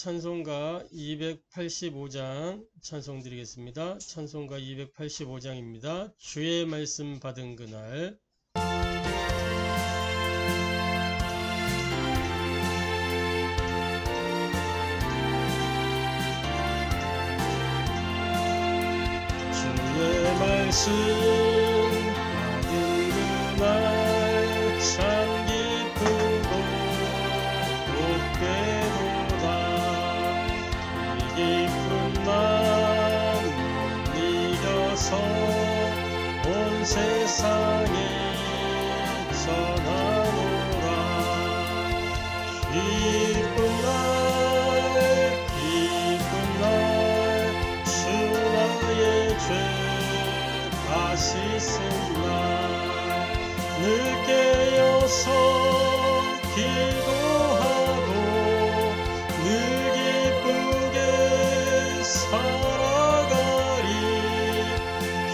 찬송가 285장 찬송 드리겠습니다. 찬송가 285장입니다. 주의 말씀 받은 그날. 주의 말씀 받은 그날 참 기쁘고 복되도다. 이 기쁜 맘 못 이겨서 온 세상에 전하노라. 기쁜 날 주 나의 죄 다시 쓴 날 늘 깨어서 기도하고 늘 기쁘게 살아가리.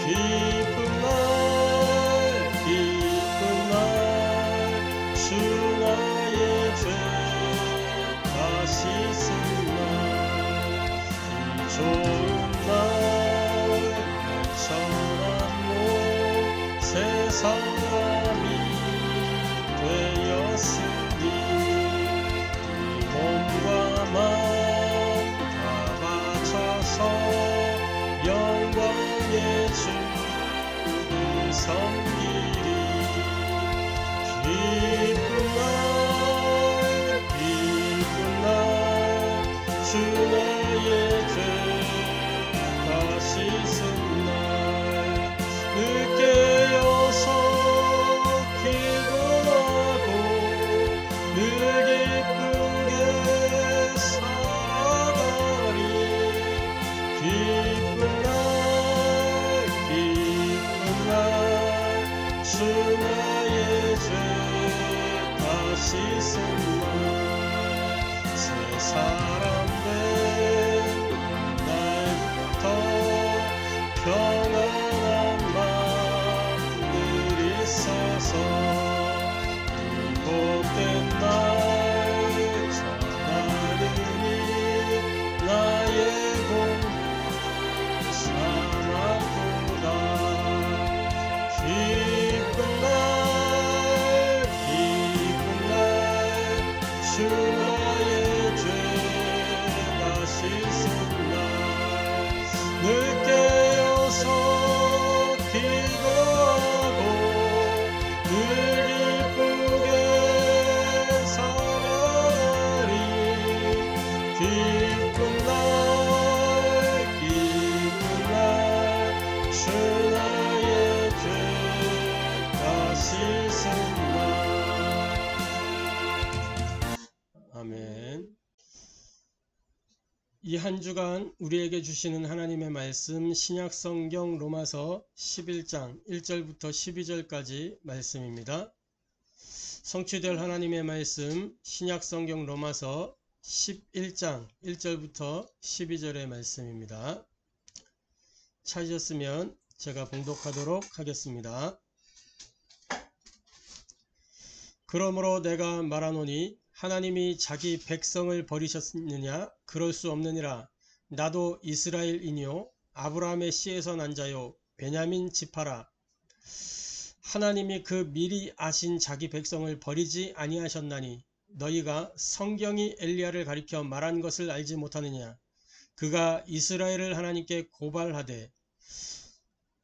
기쁜 날 주 나의 죄 다시 쓴 날 이 좋은 날 천안모 새 사람이 되었으니 이 몸과 마음 다 바쳐서 영광의 주를 섬기리. 기쁜 날 주 나의 죄 다시 쓴 날 늘 깨어서 기도하고 늘 기쁘게 살아가리. 기쁜 날 주 나의 죄 다시 쓴 날 새 사람 된 날부터 평안한 마음 늘 있어서 이 복된 날 전하느니 나의 공부 삼았도다. 기쁜 날 주 나의 죄 다시 쓴 날 늘 깨어서 기도하고 늘 기쁘게 살아가리. 기쁜 날 주 나의 죄 다시 쓴 날. 아멘. 이 한 주간 우리에게 주시는 하나님의 말씀 신약성경 로마서 11장 1절부터 12절까지 말씀입니다. 성취될 하나님의 말씀 신약성경 로마서 11장 1절부터 12절의 말씀입니다. 찾으셨으면 제가 봉독하도록 하겠습니다. 그러므로 내가 말하노니 하나님이 자기 백성을 버리셨느냐? 그럴 수 없느니라. 나도 이스라엘이뇨 아브라함의 씨에서 난 자요 베냐민 지파라. 하나님이 그 미리 아신 자기 백성을 버리지 아니하셨나니 너희가 성경이 엘리야를 가리켜 말한 것을 알지 못하느냐? 그가 이스라엘을 하나님께 고발하되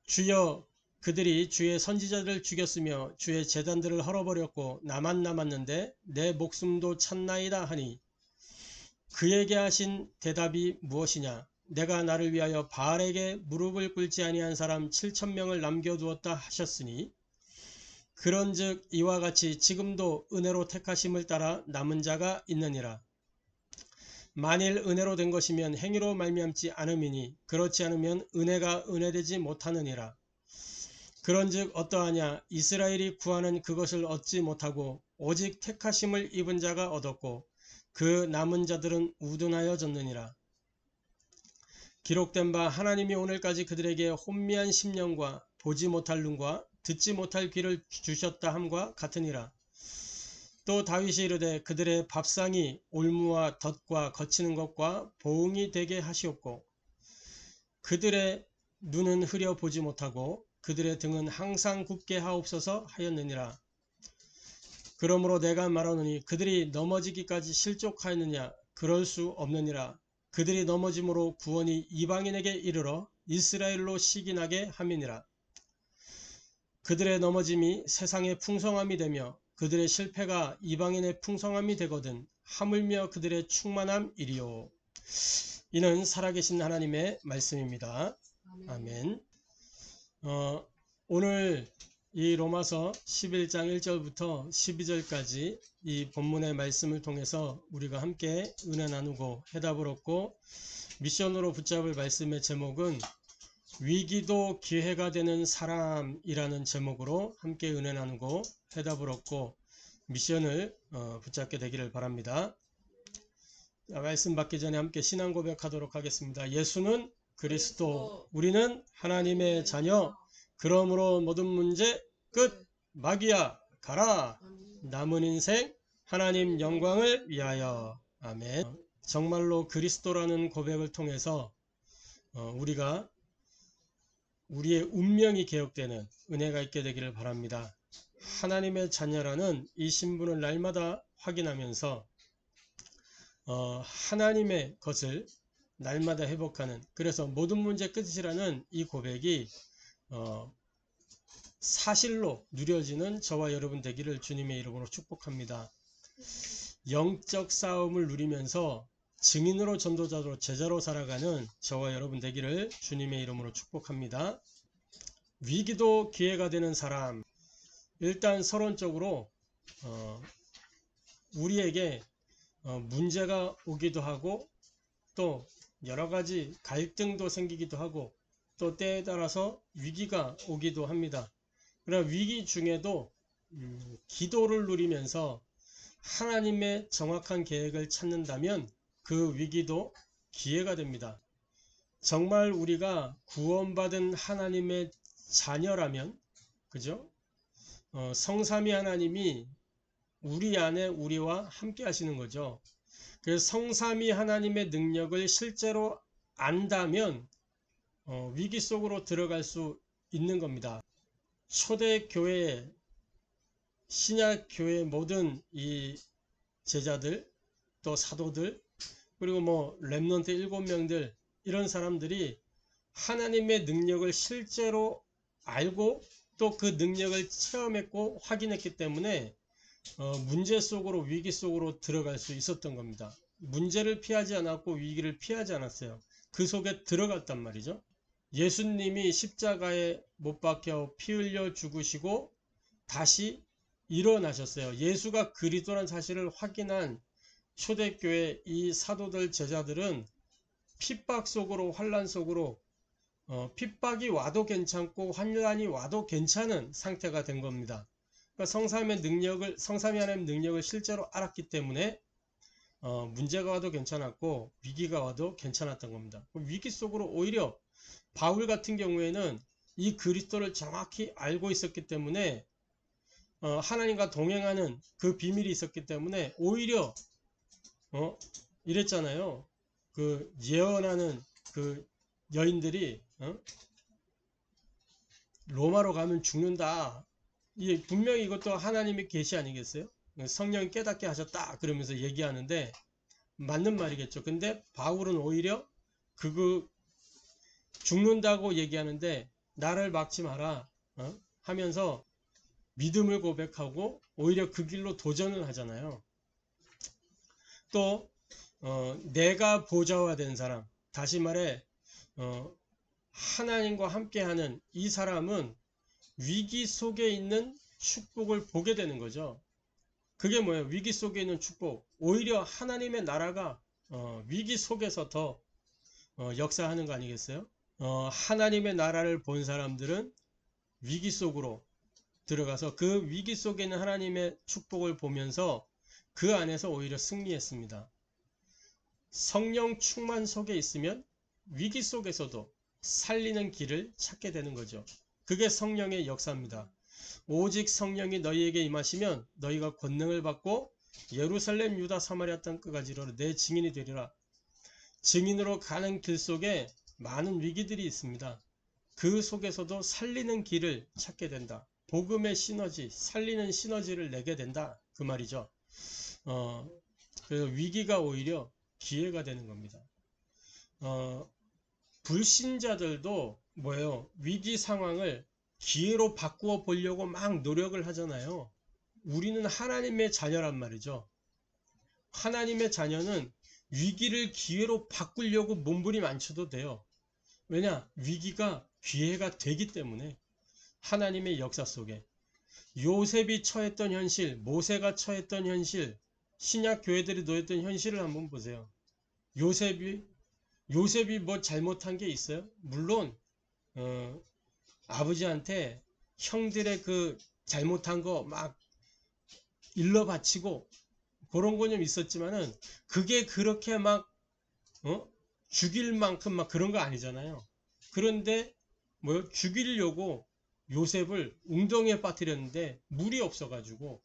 주여 그들이 주의 선지자들을 죽였으며 주의 제단들을 헐어버렸고 나만 남았는데 내 목숨도 찼나이다 하니 그에게 하신 대답이 무엇이냐? 내가 나를 위하여 바알에게 무릎을 꿇지 아니한 사람 7,000명을 남겨두었다 하셨으니 그런즉 이와 같이 지금도 은혜로 택하심을 따라 남은 자가 있느니라. 만일 은혜로 된 것이면 행위로 말미암지 않음이니 그렇지 않으면 은혜가 은혜되지 못하느니라. 그런즉 어떠하냐? 이스라엘이 구하는 그것을 얻지 못하고 오직 택하심을 입은 자가 얻었고 그 남은 자들은 우둔하여졌느니라. 기록된 바 하나님이 오늘까지 그들에게 혼미한 심령과 보지 못할 눈과 듣지 못할 귀를 주셨다 함과 같으니라. 또 다윗이 이르되 그들의 밥상이 올무와 덫과 거치는 것과 보응이 되게 하시옵고 그들의 눈은 흐려 보지 못하고 그들의 등은 항상 굽게 하옵소서 하였느니라. 그러므로 내가 말하노니 그들이 넘어지기까지 실족하였느냐? 그럴 수 없느니라. 그들이 넘어짐으로 구원이 이방인에게 이르러 이스라엘로 시기나게 함이니라. 그들의 넘어짐이 세상의 풍성함이 되며 그들의 실패가 이방인의 풍성함이 되거든 하물며 그들의 충만함이리요. 이는 살아계신 하나님의 말씀입니다. 아멘. 오늘 이 로마서 11장 1절부터 12절까지 이 본문의 말씀을 통해서 우리가 함께 은혜 나누고 해답을 얻고 미션으로 붙잡을 말씀의 제목은 위기도 기회가 되는 사람이라는 제목으로 함께 은혜 나누고 해답을 얻고 미션을 붙잡게 되기를 바랍니다. 말씀 받기 전에 함께 신앙 고백하도록 하겠습니다. 예수는 그리스도, 우리는 하나님의 자녀, 그러므로 모든 문제 끝, 마귀야 가라, 남은 인생 하나님 영광을 위하여. 아멘. 정말로 그리스도라는 고백을 통해서 우리가 우리의 운명이 개혁되는 은혜가 있게 되기를 바랍니다. 하나님의 자녀라는 이 신분을 날마다 확인하면서 하나님의 것을 날마다 회복하는, 그래서 모든 문제 끝이라는 이 고백이 사실로 누려지는 저와 여러분 되기를 주님의 이름으로 축복합니다. 영적 싸움을 누리면서 증인으로, 전도자로, 제자로 살아가는 저와 여러분 되기를 주님의 이름으로 축복합니다. 위기도 기회가 되는 사람. 일단 서론적으로 우리에게 문제가 오기도 하고 또 여러가지 갈등도 생기기도 하고 또 때에 따라서 위기가 오기도 합니다. 그러나 위기 중에도 기도를 누리면서 하나님의 정확한 계획을 찾는다면 그 위기도 기회가 됩니다. 정말 우리가 구원받은 하나님의 자녀라면, 그죠? 성삼위 하나님이 우리 안에 우리와 함께 하시는 거죠. 그래서 성삼위 하나님의 능력을 실제로 안다면 위기 속으로 들어갈 수 있는 겁니다. 초대교회, 신약교회 모든 이 제자들, 또 사도들, 그리고 뭐 렘넌트 7명들, 이런 사람들이 하나님의 능력을 실제로 알고 또 그 능력을 체험했고 확인했기 때문에 문제 속으로, 위기 속으로 들어갈 수 있었던 겁니다. 문제를 피하지 않았고 위기를 피하지 않았어요. 그 속에 들어갔단 말이죠. 예수님이 십자가에 못 박혀 피 흘려 죽으시고 다시 일어나셨어요. 예수가 그리스도라는 사실을 확인한 초대교회 이 사도들, 제자들은 핍박 속으로, 환난 속으로 핍박이 와도 괜찮고 환난이 와도 괜찮은 상태가 된 겁니다. 그러니까 성삼위 하나님의 능력을 실제로 알았기 때문에 문제가 와도 괜찮았고 위기가 와도 괜찮았던 겁니다. 위기 속으로 오히려 바울 같은 경우에는 이 그리스도를 정확히 알고 있었기 때문에 하나님과 동행하는 그 비밀이 있었기 때문에 오히려 이랬잖아요. 그 예언하는 그 여인들이 로마로 가면 죽는다. 이게 분명히 이것도 하나님의 계시 아니겠어요? 성령이 깨닫게 하셨다 그러면서 얘기하는데 맞는 말이겠죠. 근데 바울은 오히려 죽는다고 얘기하는데 나를 막지 마라 하면서 믿음을 고백하고 오히려 그 길로 도전을 하잖아요. 또 내가 보좌가 된 사람, 다시 말해 하나님과 함께하는 이 사람은 위기 속에 있는 축복을 보게 되는 거죠. 그게 뭐예요? 위기 속에 있는 축복. 오히려 하나님의 나라가 위기 속에서 더 역사하는 거 아니겠어요? 하나님의 나라를 본 사람들은 위기 속으로 들어가서 그 위기 속에 있는 하나님의 축복을 보면서 그 안에서 오히려 승리했습니다. 성령 충만 속에 있으면 위기 속에서도 살리는 길을 찾게 되는 거죠. 그게 성령의 역사입니다. 오직 성령이 너희에게 임하시면 너희가 권능을 받고 예루살렘, 유다, 사마리아 땅 끝까지 이르러 내 증인이 되리라. 증인으로 가는 길 속에 많은 위기들이 있습니다. 그 속에서도 살리는 길을 찾게 된다. 복음의 시너지, 살리는 시너지를 내게 된다. 그 말이죠. 그래서 위기가 오히려 기회가 되는 겁니다. 불신자들도 뭐예요? 위기 상황을 기회로 바꾸어 보려고 막 노력을 하잖아요. 우리는 하나님의 자녀란 말이죠. 하나님의 자녀는 위기를 기회로 바꾸려고 몸부림 안 쳐도 돼요. 왜냐? 위기가 기회가 되기 때문에. 하나님의 역사 속에 요셉이 처했던 현실, 모세가 처했던 현실, 신약 교회들이 놓였던 현실을 한번 보세요. 요셉이 뭐 잘못한 게 있어요? 물론 아버지한테 형들의 그 잘못한 거 막 일러 바치고 그런 거 좀 있었지만은 그게 그렇게 막 죽일 만큼 막 그런 거 아니잖아요. 그런데 뭐 죽이려고 요셉을 웅덩이에 빠뜨렸는데 물이 없어가지고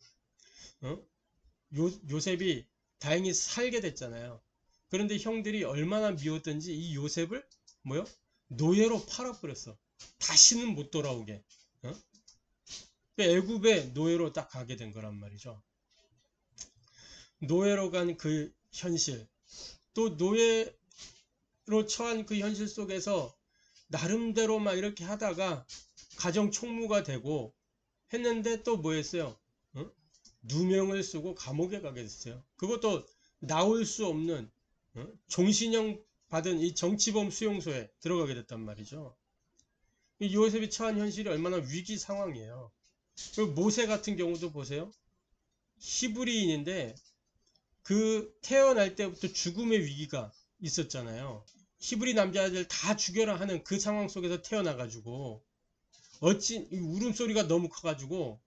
요셉이 다행히 살게 됐잖아요. 그런데 형들이 얼마나 미웠던지 이 요셉을 노예로 팔아버렸어. 다시는 못 돌아오게. 애굽의 노예로 딱 가게 된 거란 말이죠. 노예로 간 그 현실, 또 노예로 처한 그 현실 속에서 나름대로 막 이렇게 하다가 가정 총무가 되고 했는데 또 뭐 했어요? 누명을 쓰고 감옥에 가게 됐어요. 그것도 나올 수 없는 종신형 받은 이 정치범 수용소에 들어가게 됐단 말이죠. 이 요셉이 처한 현실이 얼마나 위기 상황이에요. 그리고 모세 같은 경우도 보세요. 히브리인인데 그 태어날 때부터 죽음의 위기가 있었잖아요. 히브리 남자들 다 죽여라 하는 그 상황 속에서 태어나가지고 어찌 울음소리가 너무 커가지고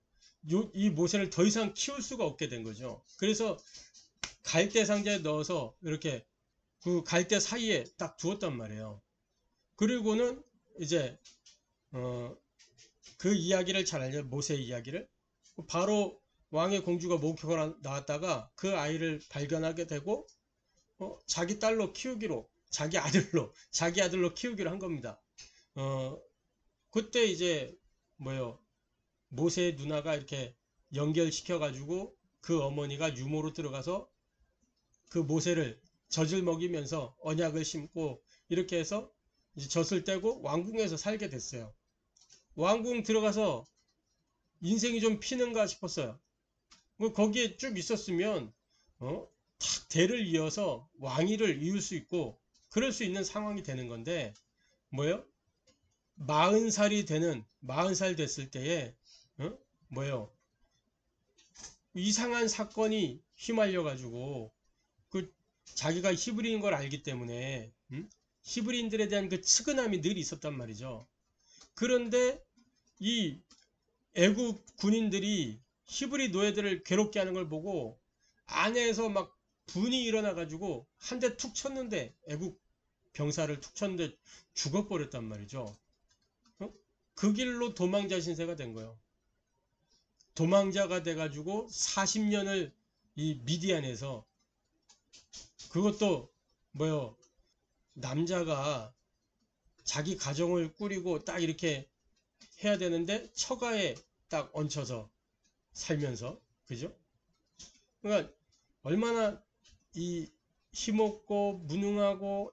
이 모세를 더 이상 키울 수가 없게 된 거죠. 그래서 갈대 상자에 넣어서 이렇게 그 갈대 사이에 딱 두었단 말이에요. 그리고는 이제 그 이야기를 잘 알죠. 모세 이야기를. 바로 왕의 공주가 목격을 나왔다가 그 아이를 발견하게 되고 자기 딸로 키우기로, 자기 아들로 키우기로 한 겁니다. 그때 이제 모세의 누나가 이렇게 연결시켜 가지고 그 어머니가 유모로 들어가서 그 모세를 젖을 먹이면서 언약을 심고 이렇게 해서 이제 젖을 떼고 왕궁에서 살게 됐어요. 왕궁 들어가서 인생이 좀 피는가 싶었어요. 거기에 쭉 있었으면 탁 대를 이어서 왕위를 이을 수 있고 그럴 수 있는 상황이 되는 건데 40살 됐을 때에 이상한 사건이 휘말려 가지고 그 자기가 히브리인 걸 알기 때문에 히브리인들에 대한 그 측은함이 늘 있었단 말이죠. 그런데 이 애국 군인들이 히브리 노예들을 괴롭게 하는 걸 보고 안에서 막 분이 일어나 가지고 한 대 툭 쳤는데 애국 병사를 툭 쳤는데 죽어버렸단 말이죠. 그 길로 도망자 신세가 된 거예요. 도망자가 돼가지고 40년을 이 미디안에서, 그것도 남자가 자기 가정을 꾸리고 딱 이렇게 해야 되는데 처가에 딱 얹혀서 살면서, 그죠? 그러니까 얼마나 이 힘없고 무능하고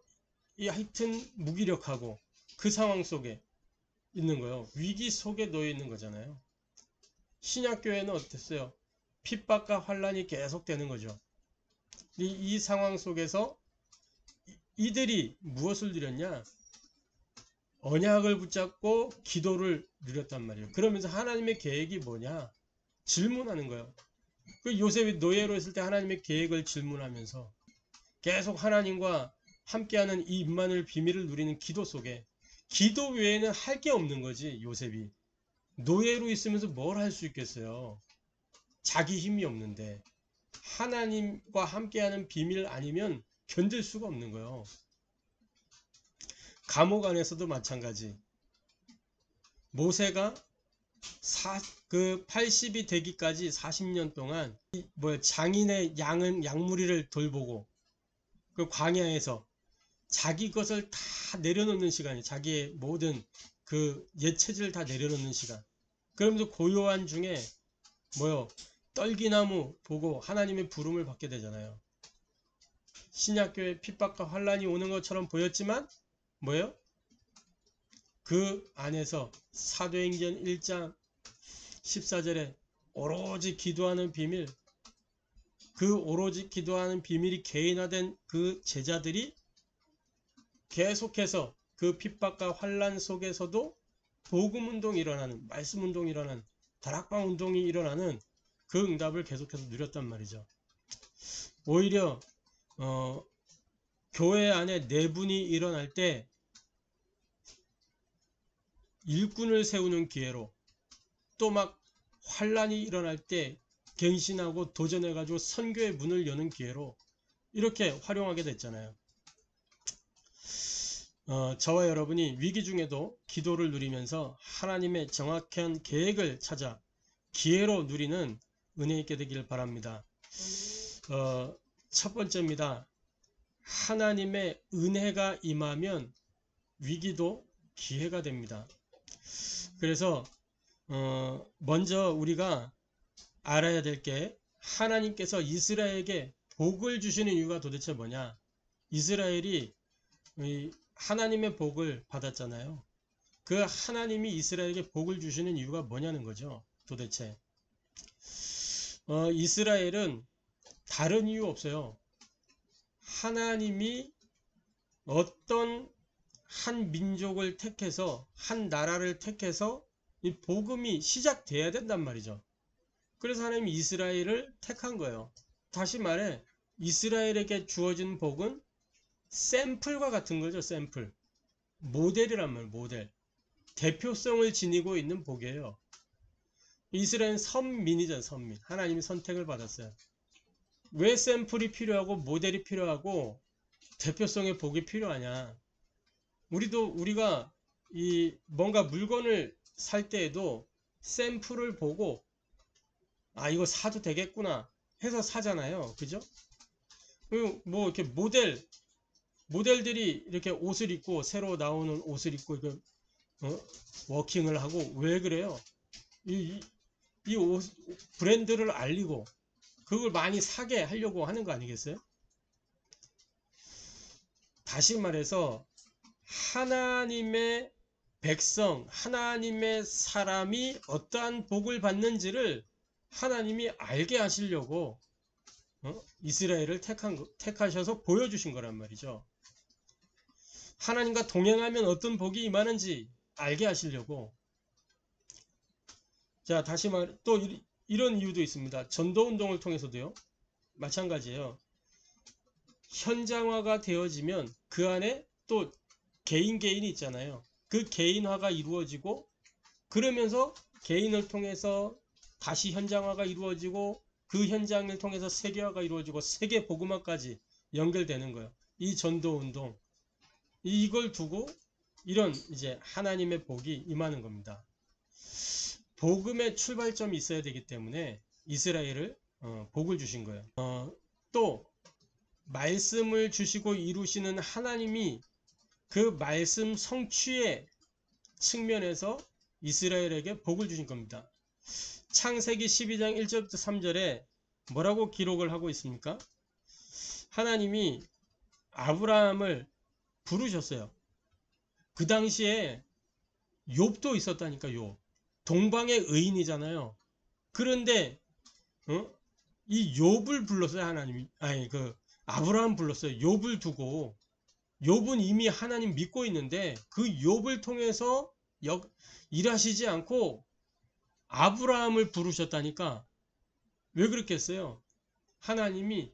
하여튼 무기력하고 그 상황 속에 있는 거예요. 위기 속에 놓여 있는 거잖아요. 신약교회는 어땠어요? 핍박과 환란이 계속되는 거죠. 이 상황 속에서 이들이 무엇을 누렸냐? 언약을 붙잡고 기도를 누렸단 말이에요. 그러면서 하나님의 계획이 뭐냐? 질문하는 거예요. 그 요셉이 노예로 있을 때 하나님의 계획을 질문하면서 계속 하나님과 함께하는 이 임마누엘 비밀을 누리는 기도 속에, 기도 외에는 할 게 없는 거지. 요셉이 노예로 있으면서 뭘 할 수 있겠어요? 자기 힘이 없는데 하나님과 함께하는 비밀 아니면 견딜 수가 없는 거예요. 감옥 안에서도 마찬가지. 모세가 그 80이 되기까지 40년 동안 장인의 양무리를 돌보고 그 광야에서 자기 것을 다 내려놓는 시간이, 자기의 모든 그 옛체질을 다 내려놓는 시간. 그러면서 고요한 중에 떨기나무 보고 하나님의 부름을 받게 되잖아요. 신약교회 핍박과 환란이 오는 것처럼 보였지만 그 안에서 사도행전 1장 14절에 오로지 기도하는 비밀, 그 오로지 기도하는 비밀이 개인화된 그 제자들이 계속해서 그 핍박과 환란 속에서도 복음운동이 일어나는, 말씀운동이 일어나는, 다락방 운동이 일어나는 그 응답을 계속해서 누렸단 말이죠. 오히려 교회 안에 내분이 일어날 때 일꾼을 세우는 기회로, 또 막 환란이 일어날 때 갱신하고 도전해가지고 선교의 문을 여는 기회로 이렇게 활용하게 됐잖아요. 저와 여러분이 위기 중에도 기도를 누리면서 하나님의 정확한 계획을 찾아 기회로 누리는 은혜 있게 되길 바랍니다. 첫 번째입니다. 하나님의 은혜가 임하면 위기도 기회가 됩니다. 그래서 먼저 우리가 알아야 될 게, 하나님께서 이스라엘에게 복을 주시는 이유가 도대체 뭐냐. 이스라엘이 하나님의 복을 받았잖아요. 그 하나님이 이스라엘에게 복을 주시는 이유가 뭐냐는 거죠. 도대체 이스라엘은 다른 이유 없어요. 하나님이 어떤 한 민족을 택해서, 한 나라를 택해서 이 복음이 시작돼야 된단 말이죠. 그래서 하나님이 이스라엘을 택한 거예요. 다시 말해, 이스라엘에게 주어진 복은 샘플과 같은 거죠. 샘플, 모델이란 말이에요. 모델, 대표성을 지니고 있는 복이에요. 이스라엘은 선민이잖아요. 선민. 하나님이 선택을 받았어요. 왜 샘플이 필요하고 모델이 필요하고 대표성의 복이 필요하냐. 우리가 뭔가 물건을 살 때에도 샘플을 보고 이거 사도 되겠구나 해서 사잖아요. 그죠? 이렇게 모델들이 이렇게 옷을 입고, 새로 나오는 옷을 입고 워킹을 하고, 왜 그래요? 이 옷 브랜드를 알리고 그걸 많이 사게 하려고 하는 거 아니겠어요? 다시 말해서 하나님의 백성, 하나님의 사람이 어떠한 복을 받는지를 하나님이 알게 하시려고 이스라엘을 택하셔서 보여주신 거란 말이죠. 하나님과 동행하면 어떤 복이 임하는지 알게 하시려고. 자, 다시 말, 또 이런 이유도 있습니다. 전도운동을 통해서도요, 마찬가지예요. 현장화가 되어지면 그 안에 또 개인이 있잖아요. 그 개인화가 이루어지고, 그러면서 개인을 통해서 다시 현장화가 이루어지고, 그 현장을 통해서 세계화가 이루어지고, 세계 복음화까지 연결되는 거예요. 이 전도운동, 이걸 두고 이런 이제 하나님의 복이 임하는 겁니다. 복음의 출발점이 있어야 되기 때문에 이스라엘을 복을 주신 거예요. 또 말씀을 주시고 이루시는 하나님이 그 말씀 성취의 측면에서 이스라엘에게 복을 주신 겁니다. 창세기 12장 1절부터 3절에 뭐라고 기록을 하고 있습니까? 하나님이 아브라함을 부르셨어요. 그 당시에 욥도 있었다니까. 욥, 동방의 의인이잖아요. 그런데 이 욥을 불렀어요. 하나님이. 아브라함 불렀어요. 욥을 두고. 욥은 이미 하나님 믿고 있는데 그 욥을 통해서 일하시지 않고 아브라함을 부르셨다니까. 왜 그렇겠어요? 하나님이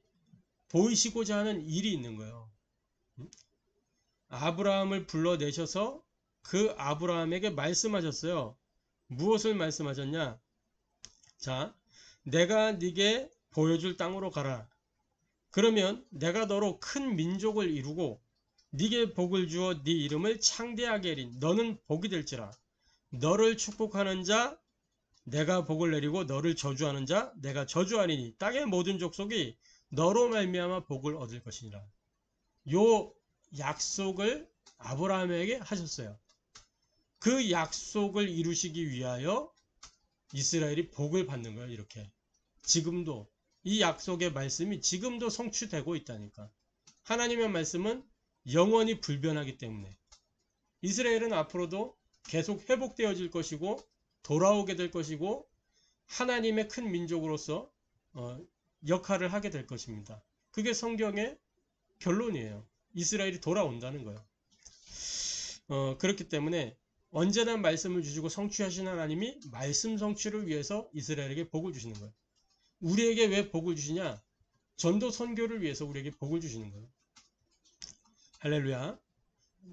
보이시고자 하는 일이 있는 거예요. 아브라함을 불러내셔서 그 아브라함에게 말씀하셨어요. 무엇을 말씀하셨냐? 자, 내가 네게 보여줄 땅으로 가라. 그러면 내가 너로 큰 민족을 이루고 네게 복을 주어 네 이름을 창대하게 하리니 너는 복이 될지라. 너를 축복하는 자 내가 복을 내리고 너를 저주하는 자 내가 저주하리니 땅의 모든 족속이 너로 말미암아 복을 얻을 것이니라. 요 약속을 아브라함에게 하셨어요. 그 약속을 이루시기 위하여 이스라엘이 복을 받는 거예요. 이렇게 지금도 이 약속의 말씀이 지금도 성취되고 있다니까. 하나님의 말씀은 영원히 불변하기 때문에 이스라엘은 앞으로도 계속 회복되어질 것이고 돌아오게 될 것이고 하나님의 큰 민족으로서 역할을 하게 될 것입니다. 그게 성경의 결론이에요. 이스라엘이 돌아온다는 거예요. 그렇기 때문에 언제나 말씀을 주시고 성취하신 하나님이 말씀 성취를 위해서 이스라엘에게 복을 주시는 거예요. 우리에게 왜 복을 주시냐? 전도 선교를 위해서 우리에게 복을 주시는 거예요. 할렐루야.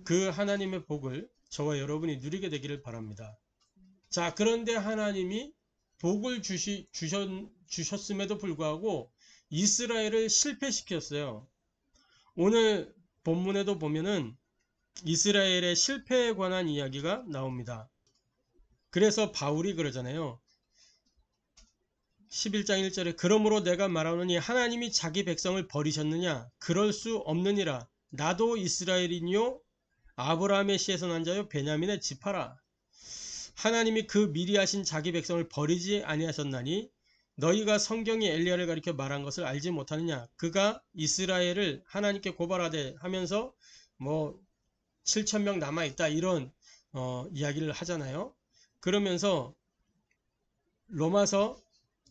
그 하나님의 복을 저와 여러분이 누리게 되기를 바랍니다. 자, 그런데 하나님이 복을 주셨음에도 불구하고 이스라엘을 실패시켰어요. 오늘 본문에도 보면은 이스라엘의 실패에 관한 이야기가 나옵니다. 그래서 바울이 그러잖아요. 11장 1절에 그러므로 내가 말하노니 하나님이 자기 백성을 버리셨느냐? 그럴 수 없느니라. 나도 이스라엘이니요 아브라함의 씨에서 난 자요 베냐민의 지파라. 하나님이 그 미리 하신 자기 백성을 버리지 아니하셨나니 너희가 성경이 엘리야를 가리켜 말한 것을 알지 못하느냐? 그가 이스라엘을 하나님께 고발하되 하면서 7,000명 남아있다 이런 이야기를 하잖아요. 그러면서 로마서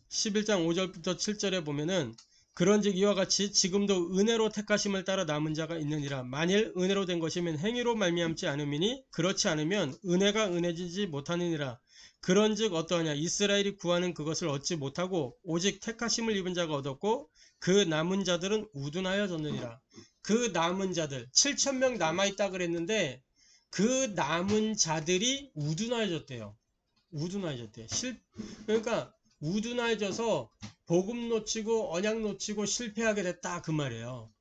11장 5절부터 7절에 보면은 그런즉 이와 같이 지금도 은혜로 택하심을 따라 남은 자가 있느니라. 만일 은혜로 된 것이면 행위로 말미암지 않음이니 그렇지 않으면 은혜가 은혜지지 못하느니라. 그런즉 어떠하냐? 이스라엘이 구하는 그것을 얻지 못하고 오직 택하심을 입은 자가 얻었고 그 남은 자들은 우둔하여졌느니라. 그 남은 자들 7,000명 남아있다 그랬는데 그 남은 자들이 우둔하여졌대요. 우둔하여졌대. 그러니까 우둔해져서 복음 놓치고 언약 놓치고 실패하게 됐다 그 말이에요.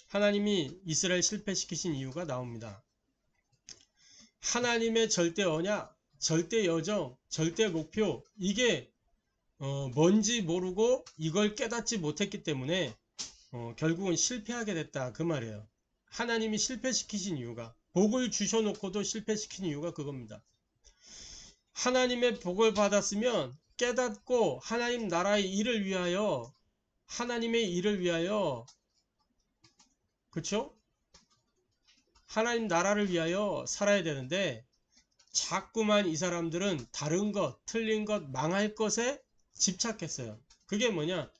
하나님이 이스라엘 실패시키신 이유가 나옵니다. 하나님의 절대 언약, 절대 여정, 절대 목표 이게 뭔지 모르고 이걸 깨닫지 못했기 때문에 결국은 실패하게 됐다 그 말이에요. 하나님이 실패시키신 이유가 복을 주셔놓고도 실패시킨 이유가 그겁니다. 하나님의 복을 받았으면 깨닫고 하나님 나라의 일을 위하여 하나님의 일을 위하여 그쵸? 하나님 나라를 위하여 살아야 되는데 자꾸만 이 사람들은 다른 것, 틀린 것, 망할 것에 집착했어요. 그게 뭐냐?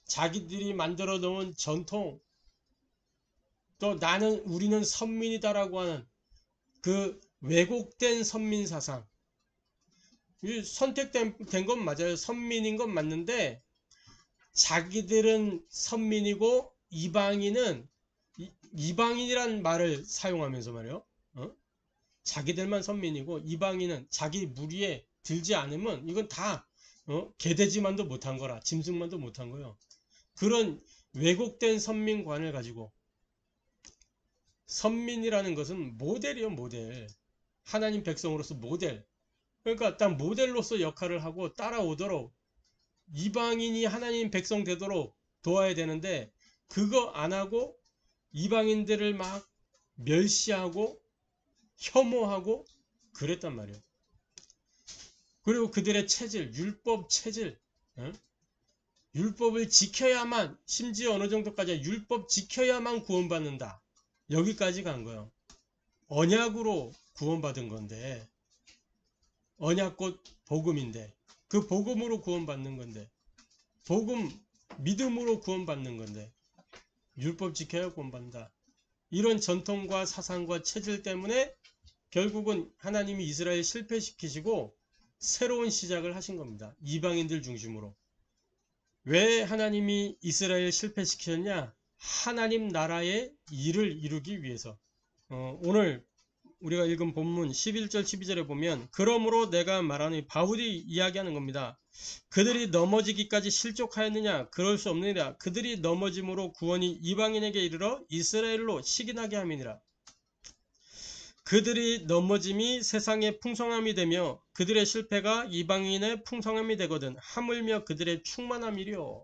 자기들이 만들어 놓은 전통 또 우리는 선민이다라고 하는 그 왜곡된 선민 사상 선택된 건 맞아요. 선민인 건 맞는데 자기들은 선민이고 이방인이란 말을 사용하면서 말이에요. 자기들만 선민이고 이방인은 자기 무리에 들지 않으면 이건 다 개돼지만도 못한 거라 짐승만도 못한 거예요. 그런 왜곡된 선민관을 가지고 선민이라는 것은 모델이요. 모델. 하나님 백성으로서 모델. 그러니까 딱 모델로서 역할을 하고 따라오도록 이방인이 하나님 백성 되도록 도와야 되는데 그거 안 하고 이방인들을 막 멸시하고 혐오하고 그랬단 말이에요. 그리고 그들의 체질, 율법 체질, 율법을 지켜야만 심지어 어느 정도까지 율법 지켜야만 구원받는다. 여기까지 간 거예요. 언약으로 구원받은 건데 언약 곧 복음인데 그 복음으로 구원받는 건데 복음 믿음으로 구원받는 건데 율법 지켜야 구원받는다. 이런 전통과 사상과 체질 때문에 결국은 하나님이 이스라엘 실패시키시고 새로운 시작을 하신 겁니다. 이방인들 중심으로. 왜 하나님이 이스라엘 실패시키셨냐? 하나님 나라의 일을 이루기 위해서. 오늘 우리가 읽은 본문 11절 12절에 보면 그러므로 내가 말하니 바울이 이야기하는 겁니다. 그들이 넘어지기까지 실족하였느냐? 그럴 수 없느니라. 그들이 넘어짐으로 구원이 이방인에게 이르러 이스라엘로 식인하게 함이니라. 그들이 넘어짐이 세상의 풍성함이 되며 그들의 실패가 이방인의 풍성함이 되거든 하물며 그들의 충만함이려.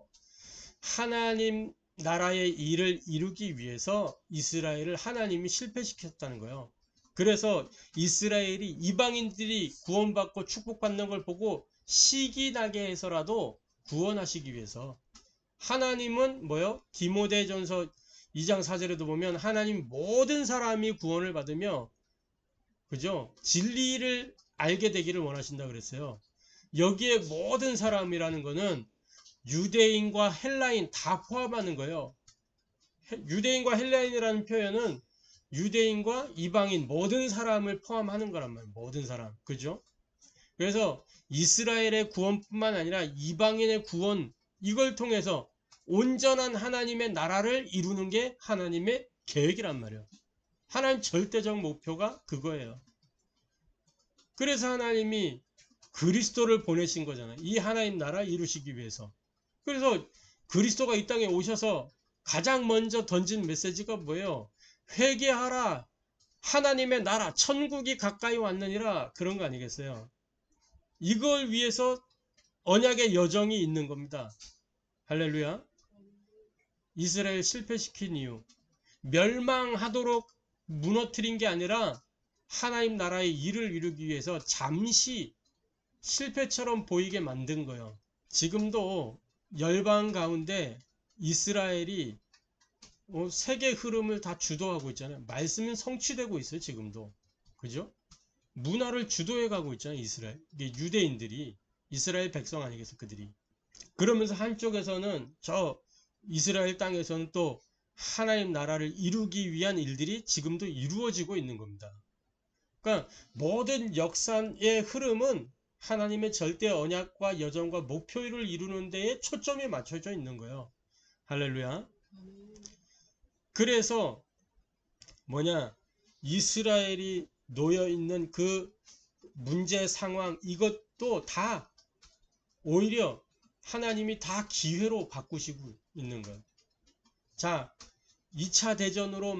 하나님 나라의 일을 이루기 위해서 이스라엘을 하나님이 실패시켰다는 거예요. 그래서 이스라엘이 이방인들이 구원받고 축복받는 걸 보고 시기 나게 해서라도 구원하시기 위해서 하나님은 뭐요? 디모데전서 2장 4절에도 보면 하나님 모든 사람이 구원을 받으며 그죠? 진리를 알게 되기를 원하신다 그랬어요. 여기에 모든 사람이라는 거는 유대인과 헬라인 다 포함하는 거예요. 유대인과 헬라인이라는 표현은 유대인과 이방인 모든 사람을 포함하는 거란 말이에요. 모든 사람. 그죠? 그래서 이스라엘의 구원뿐만 아니라 이방인의 구원 이걸 통해서 온전한 하나님의 나라를 이루는 게 하나님의 계획이란 말이에요. 하나님 절대적 목표가 그거예요. 그래서 하나님이 그리스도를 보내신 거잖아요. 이 하나님 나라 이루시기 위해서. 그래서 그리스도가 이 땅에 오셔서 가장 먼저 던진 메시지가 뭐예요? 회개하라. 하나님의 나라 천국이 가까이 왔느니라. 그런 거 아니겠어요? 이걸 위해서 언약의 여정이 있는 겁니다. 할렐루야. 이스라엘 실패시킨 이유 멸망하도록 무너뜨린 게 아니라 하나님 나라의 일을 이루기 위해서 잠시 실패처럼 보이게 만든 거예요. 지금도 열방 가운데 이스라엘이 세계 흐름을 다 주도하고 있잖아요. 말씀은 성취되고 있어요. 지금도. 그죠? 문화를 주도해 가고 있잖아요. 이스라엘. 유대인들이. 이스라엘 백성 아니겠어 그들이. 그러면서 한쪽에서는 저 이스라엘 땅에서는 또 하나님 나라를 이루기 위한 일들이 지금도 이루어지고 있는 겁니다. 그러니까 모든 역사의 흐름은 하나님의 절대 언약과 여정과 목표를 이루는 데에 초점이 맞춰져 있는 거예요. 할렐루야. 그래서 이스라엘이 놓여 있는 그 문제 상황 이것도 다 오히려 하나님이 다 기회로 바꾸시고 있는 거예요. 자, 2차 대전으로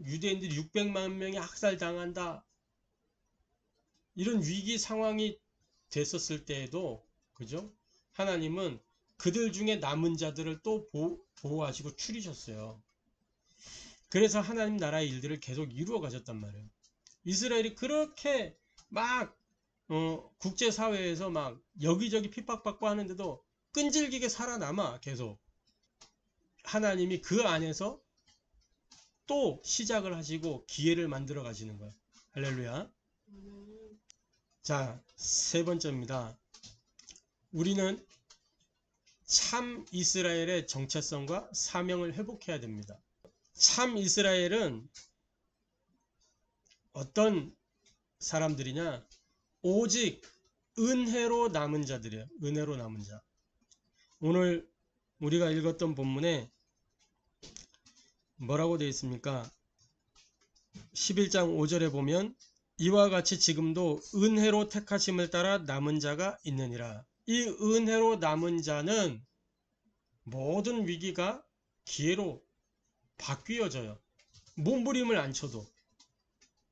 유대인들이 600만 명이 학살당한다. 이런 위기 상황이 됐었을 때에도 그죠? 하나님은 그들 중에 남은 자들을 또 보호하시고 추리셨어요. 그래서 하나님 나라의 일들을 계속 이루어 가셨단 말이에요. 이스라엘이 그렇게 국제사회에서 여기저기 핍박받고 하는데도 끈질기게 살아남아 계속. 하나님이 그 안에서 또 시작을 하시고 기회를 만들어 가시는 거예요. 할렐루야. 자, 세 번째입니다. 우리는 참 이스라엘의 정체성과 사명을 회복해야 됩니다. 참 이스라엘은 어떤 사람들이냐? 오직 은혜로 남은 자들이에요. 은혜로 남은 자. 오늘 우리가 읽었던 본문에 뭐라고 되어 있습니까? 11장 5절에 보면 이와 같이 지금도 은혜로 택하심을 따라 남은 자가 있느니라. 이 은혜로 남은 자는 모든 위기가 기회로 바뀌어져요. 몸부림을 안 쳐도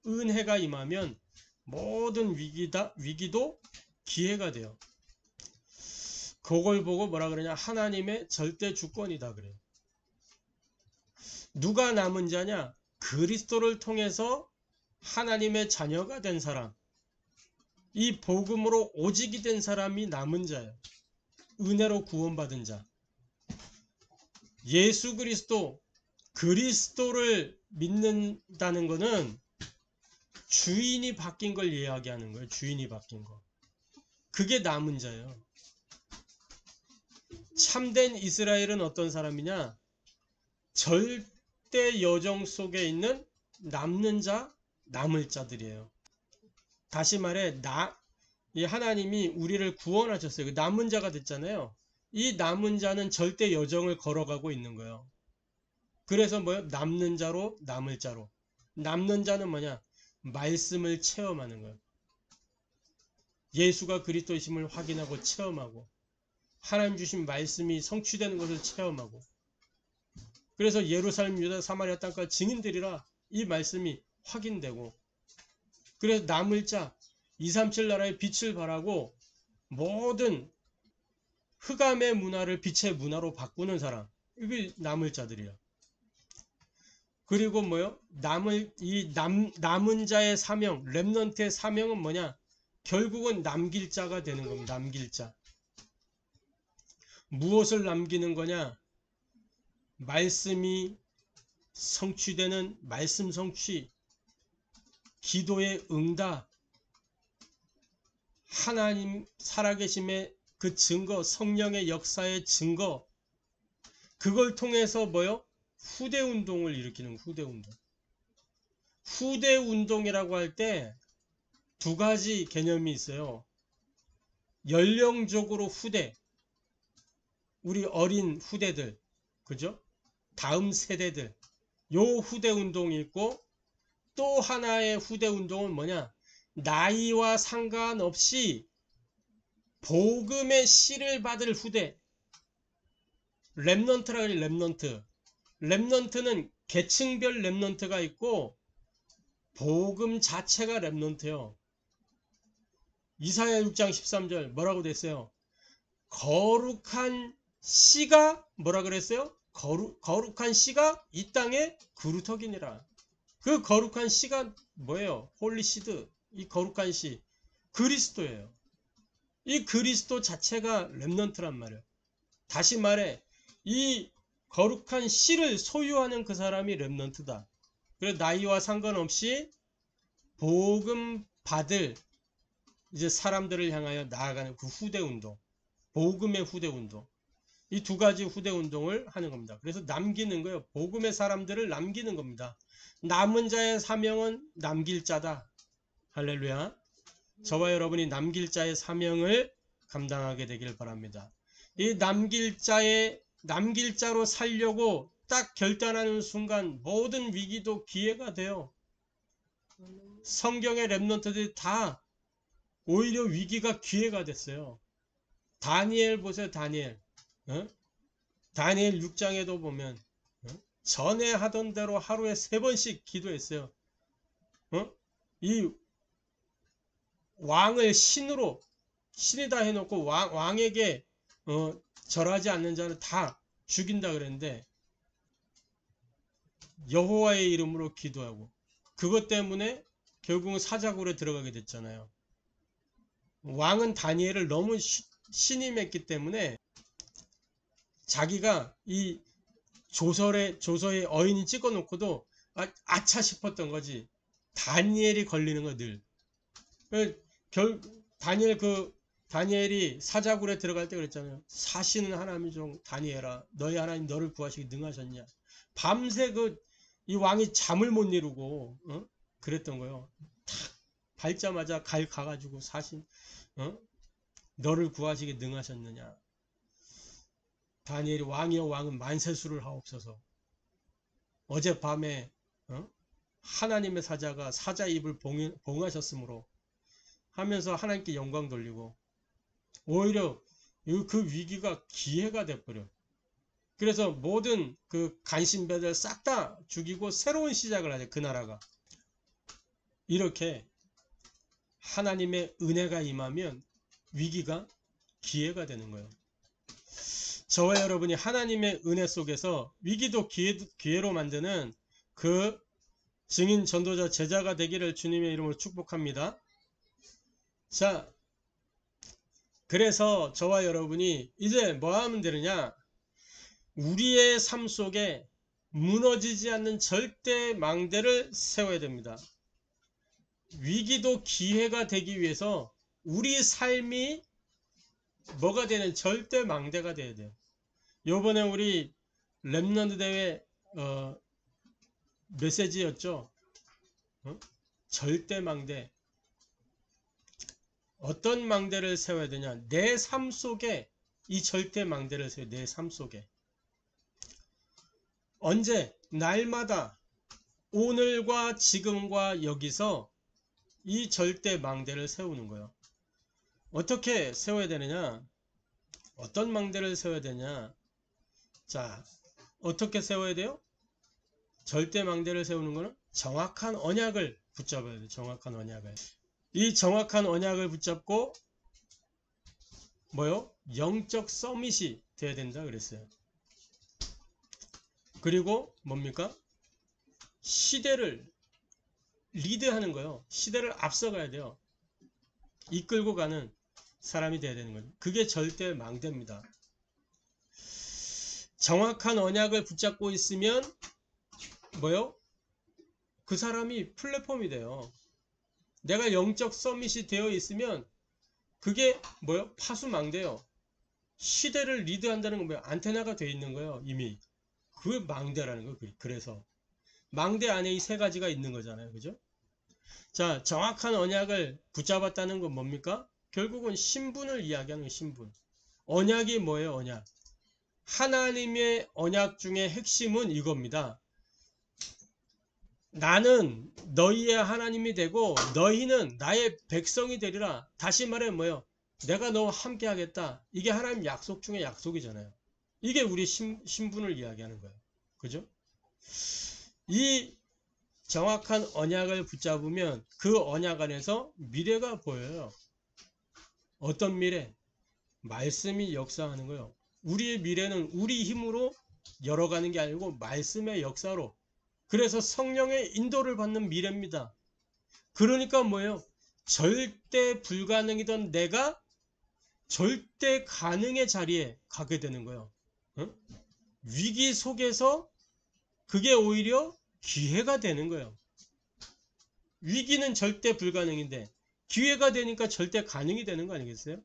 은혜가 임하면 모든 위기도 기회가 돼요. 그걸 보고 뭐라 그러냐? 하나님의 절대 주권이다 그래요. 누가 남은 자냐? 그리스도를 통해서 하나님의 자녀가 된 사람, 이 복음으로 오직이 된 사람이 남은 자예요. 은혜로 구원받은 자. 예수 그리스도를 믿는다는 것은 주인이 바뀐 걸 이야기하는 거예요. 주인이 바뀐 거. 그게 남은 자예요. 참된 이스라엘은 어떤 사람이냐? 절대 여정 속에 있는 남는 자, 남을 자들이에요. 다시 말해 이 하나님이 우리를 구원하셨어요. 남은 자가 됐잖아요. 이 남은 자는 절대 여정을 걸어가고 있는 거예요. 그래서 남는 자로 남을 자로. 남는 자는 뭐냐? 말씀을 체험하는 거예요. 예수가 그리스도이심을 확인하고 체험하고 하나님 주신 말씀이 성취되는 것을 체험하고 그래서 예루살렘, 유다, 사마리아 땅까지 증인되리라 이 말씀이 확인되고 그래서 남을 자 237 나라의 빛을 발하고 모든 흑암의 문화를 빛의 문화로 바꾸는 사람, 이게 남을 자들이야. 그리고 뭐요? 남은 자의 사명, 렘넌트의 사명은 뭐냐? 결국은 남길 자가 되는 겁니다. 남길 자. 무엇을 남기는 거냐? 말씀이 성취되는 말씀 성취, 기도의 응답, 하나님 살아계심의 그 증거, 성령의 역사의 증거, 그걸 통해서 뭐요? 후대운동을 일으키는 후대운동. 후대운동이라고 할 때 두 가지 개념이 있어요. 연령적으로 후대, 우리 어린 후대들, 그죠? 다음 세대들, 요 후대운동이 있고, 또 하나의 후대운동은 뭐냐? 나이와 상관없이 복음의 씨를 받을 후대, 렘넌트라 그래. 렘넌트. 렘넌트는 계층별 렘넌트가 있고 복음 자체가 렘넌트요. 이사야 6장 13절 뭐라고 됐어요? 거룩한 씨가 뭐라 그랬어요? 거룩한 씨가 이 땅에 그루터기니라. 그 거룩한 씨가 뭐예요? 홀리시드. 이 거룩한 씨 그리스도예요. 이 그리스도 자체가 렘넌트란 말이에요. 다시 말해 이 거룩한 씨를 소유하는 그 사람이 렘넌트다. 그래서 나이와 상관없이 복음 받을 이제 사람들을 향하여 나아가는 그 후대운동, 복음의 후대운동, 이 두 가지 후대운동을 하는 겁니다. 그래서 남기는 거예요. 복음의 사람들을 남기는 겁니다. 남은 자의 사명은 남길 자다. 할렐루야. 저와 여러분이 남길 자의 사명을 감당하게 되길 바랍니다. 이 남길 자로 살려고 딱 결단하는 순간 모든 위기도 기회가 돼요. 성경의 렘넌트들이 다 오히려 위기가 기회가 됐어요. 다니엘 보세요. 다니엘. 다니엘 6장에도 보면 전에 하던 대로 하루에 3번씩 기도했어요. 이 왕을 신이다 해놓고 왕에게 절하지 않는 자를 다 죽인다 그랬는데 여호와의 이름으로 기도하고 그것 때문에 결국은 사자굴에 들어가게 됐잖아요. 왕은 다니엘을 너무 신임했기 때문에 자기가 이 조서에 어인이 찍어놓고도 아차 싶었던 거지. 다니엘이 걸리는 거 늘. 다니엘이 사자굴에 들어갈 때 그랬잖아요. 사시는 하나님 중 다니엘아, 너희 하나님 너를 구하시기 능하셨냐. 밤새 이 왕이 잠을 못 이루고 그랬던 거예요. 탁 밟자마자 가가지고 사신 너를 구하시기 능하셨느냐. 다니엘이 왕이여 왕은 만세수를 하옵소서. 어젯밤에 하나님의 사자가 사자 입을 봉하셨으므로 하면서 하나님께 영광 돌리고 오히려 그 위기가 기회가 돼버려. 그래서 모든 그 간신배들 싹 다 죽이고 새로운 시작을 하죠. 그 나라가. 이렇게 하나님의 은혜가 임하면 위기가 기회가 되는 거예요. 저와 여러분이 하나님의 은혜 속에서 위기도 기회로 만드는 그 증인 전도자 제자가 되기를 주님의 이름으로 축복합니다. 자, 그래서 저와 여러분이 이제 뭐 하면 되느냐? 우리의 삶 속에 무너지지 않는 절대 망대를 세워야 됩니다. 위기도 기회가 되기 위해서 우리 삶이 뭐가 되는 절대 망대가 돼야 돼요. 요번에 우리 렘넌트 대회 메시지였죠. 절대 망대. 어떤 망대를 세워야 되냐? 내 삶 속에 이 절대 망대를 세워야 돼. 내 삶 속에. 언제? 날마다 오늘과 지금과 여기서 이 절대 망대를 세우는 거예요. 어떻게 세워야 되느냐? 어떤 망대를 세워야 되냐? 자, 어떻게 세워야 돼요? 절대 망대를 세우는 거는 정확한 언약을 붙잡아야 돼. 정확한 언약을. 이 정확한 언약을 붙잡고 뭐요? 영적 서밋이 돼야 된다 그랬어요. 그리고 뭡니까? 시대를 리드하는 거요. 시대를 앞서가야 돼요. 이끌고 가는 사람이 돼야 되는 거죠. 그게 절대 망대입니다. 정확한 언약을 붙잡고 있으면 뭐요? 그 사람이 플랫폼이 돼요. 내가 영적 서밋이 되어 있으면 그게 뭐요? 파수망대요. 시대를 리드한다는 건 뭐예요? 안테나가 되어 있는 거예요. 이미. 그 망대라는 거예요. 그래서 망대 안에 이 세 가지가 있는 거잖아요. 그죠? 자, 정확한 언약을 붙잡았다는 건 뭡니까? 결국은 신분을 이야기하는 거예요. 신분. 언약이 뭐예요? 언약. 하나님의 언약 중에 핵심은 이겁니다. 나는 너희의 하나님이 되고 너희는 나의 백성이 되리라. 다시 말해 뭐예요? 내가 너와 함께 하겠다. 이게 하나님 약속 중에 약속이잖아요. 이게 우리 신분을 이야기하는 거예요. 그죠? 이 정확한 언약을 붙잡으면 그 언약 안에서 미래가 보여요. 어떤 미래? 말씀이 역사하는 거예요. 우리의 미래는 우리 힘으로 열어가는 게 아니고 말씀의 역사로. 그래서 성령의 인도를 받는 미래입니다. 그러니까 뭐예요? 절대 불가능이던 내가 절대 가능의 자리에 가게 되는 거예요. 응? 위기 속에서 그게 오히려 기회가 되는 거예요. 위기는 절대 불가능인데 기회가 되니까 절대 가능이 되는 거 아니겠어요?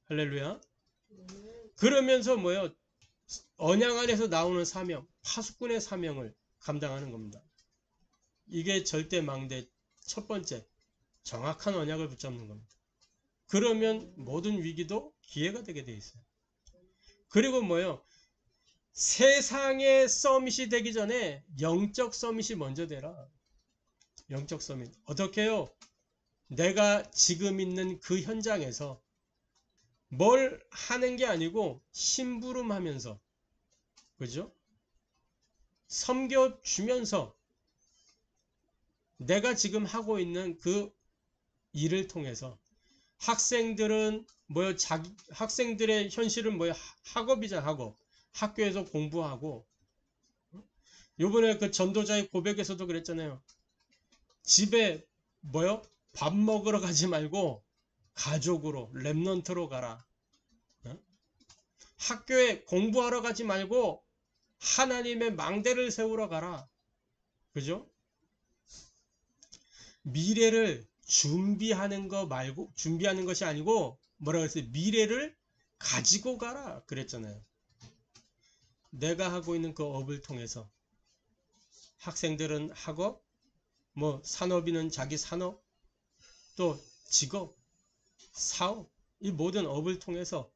할렐루야. 그러면서 뭐예요? 언약 안에서 나오는 사명, 파수꾼의 사명을 감당하는 겁니다. 이게 절대 망대 첫 번째, 정확한 언약을 붙잡는 겁니다. 그러면 모든 위기도 기회가 되게 돼 있어요. 그리고 뭐예요? 세상의 서밋이 되기 전에 영적 서밋이 먼저 되라. 영적 서밋. 어떻게 해요? 내가 지금 있는 그 현장에서 뭘 하는 게 아니고 심부름하면서, 그죠? 섬겨주면서 내가 지금 하고 있는 그 일을 통해서 학생들은 뭐요? 학생들의 현실은 뭐요? 학업이잖아, 학업. 학교에서 공부하고. 요번에 그 전도자의 고백에서도 그랬잖아요. 집에 뭐요? 밥 먹으러 가지 말고 가족으로, 렘넌트로 가라. 학교에 공부하러 가지 말고 하나님의 망대를 세우러 가라. 그죠? 미래를 준비하는 거 말고, 준비하는 것이 아니고, 뭐라 그랬어요? 미래를 가지고 가라. 그랬잖아요. 내가 하고 있는 그 업을 통해서 학생들은 학업, 뭐 산업인은 자기 산업, 또 직업, 사업, 이 모든 업을 통해서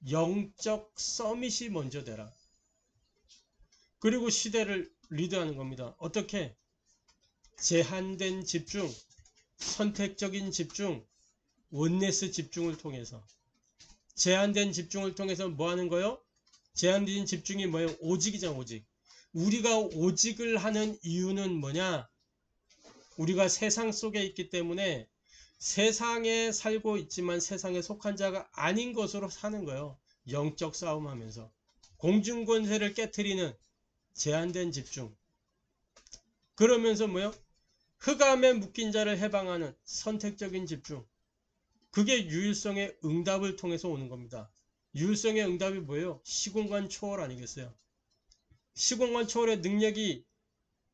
영적 서밋이 먼저 되라. 그리고 시대를 리드하는 겁니다. 어떻게? 제한된 집중, 선택적인 집중, 원네스 집중을 통해서. 제한된 집중을 통해서 뭐 하는 거요? 제한된 집중이 뭐예요? 오직이잖아, 오직. 우리가 오직을 하는 이유는 뭐냐? 우리가 세상 속에 있기 때문에 세상에 살고 있지만 세상에 속한 자가 아닌 것으로 사는 거예요. 영적 싸움하면서. 공중권세를 깨트리는 제한된 집중. 그러면서 뭐요? 흑암에 묶인 자를 해방하는 선택적인 집중. 그게 유일성의 응답을 통해서 오는 겁니다. 유일성의 응답이 뭐예요? 시공간 초월 아니겠어요? 시공간 초월의 능력이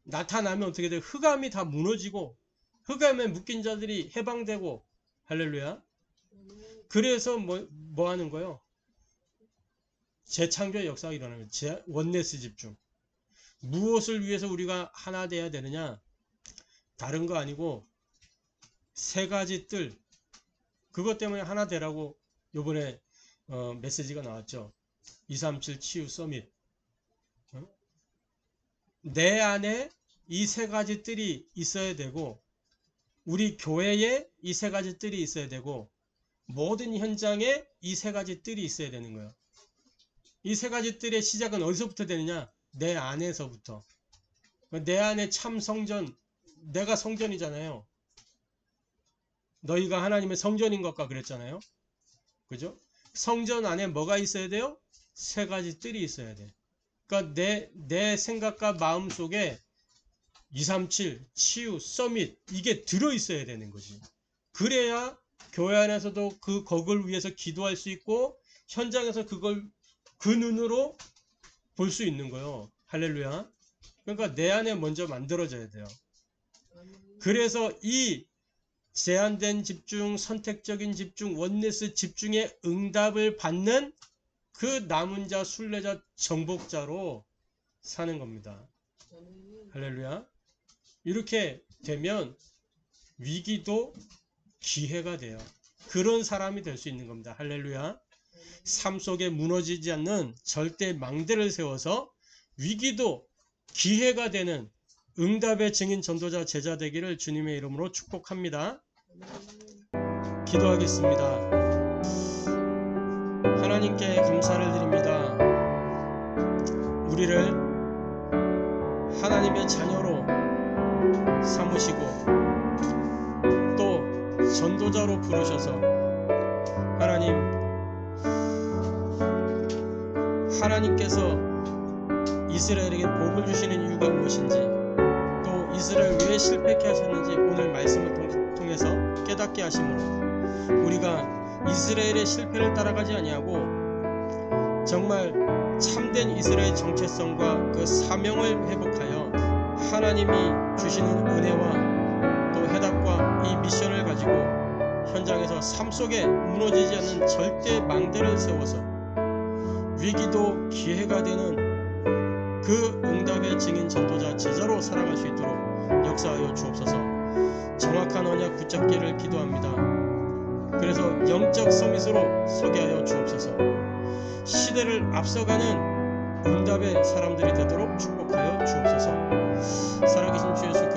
나타나면 어떻게 돼요? 흑암이 다 무너지고 흑암에 묶인 자들이 해방되고. 할렐루야. 그래서 뭐 하는 거예요? 재창조의 역사가 일어나는 거예요. 원네스 집중. 무엇을 위해서 우리가 하나 돼야 되느냐? 다른 거 아니고 세 가지 뜰. 그것 때문에 하나 되라고 요번에 메시지가 나왔죠. 237 치유 서밋. 내 안에 이 세 가지 뜰이 있어야 되고 우리 교회에 이 세 가지 뜰이 있어야 되고 모든 현장에 이 세 가지 뜰이 있어야 되는 거예요. 이 세 가지 뜰의 시작은 어디서부터 되느냐? 내 안에서부터. 내 안에 참 성전, 내가 성전이잖아요. 너희가 하나님의 성전인 것과 그랬잖아요. 그죠? 성전 안에 뭐가 있어야 돼요? 세 가지 뜰이 있어야 돼. 그러니까 내 생각과 마음 속에 237, 치유, 서밋 이게 들어있어야 되는 거지. 그래야 교회 안에서도 그걸 위해서 기도할 수 있고 현장에서 그걸 그 눈으로 볼 수 있는 거예요. 할렐루야. 그러니까 내 안에 먼저 만들어져야 돼요. 그래서 이 제한된 집중, 선택적인 집중, 원네스 집중의 응답을 받는 그 남은 자, 순례자, 정복자로 사는 겁니다. 할렐루야. 이렇게 되면 위기도 기회가 돼요. 그런 사람이 될 수 있는 겁니다. 할렐루야. 삶 속에 무너지지 않는 절대 망대를 세워서 위기도 기회가 되는 응답의 증인 전도자 제자 되기를 주님의 이름으로 축복합니다. 기도하겠습니다. 하나님께 감사를 드립니다. 우리를 하나님의 자녀로 삼으시고 또 전도자로 부르셔서 하나님께서 이스라엘에게 복을 주시는 이유가 무엇인지 또 이스라엘 왜 실패케 하셨는지 오늘 말씀을 통해서 깨닫게 하심으로 우리가 이스라엘의 실패를 따라가지 아니하고 정말 참된 이스라엘 정체성과 그 사명을 회복하여 하나님이 주시는 은혜와 또 해답과 이 미션을 가지고 현장에서 삶 속에 무너지지 않는 절대 망대를 세워서 위기도 기회가 되는 그 응답의 증인 전도자 제자로 살아갈 수 있도록 역사하여 주옵소서. 정확한 언약 붙잡기를 기도합니다. 그래서 영적 서밋으로 서게 하여 주옵소서. 시대를 앞서가는 응답의 사람들이 되도록 축복하여 주옵소서. 살아계신 주 예수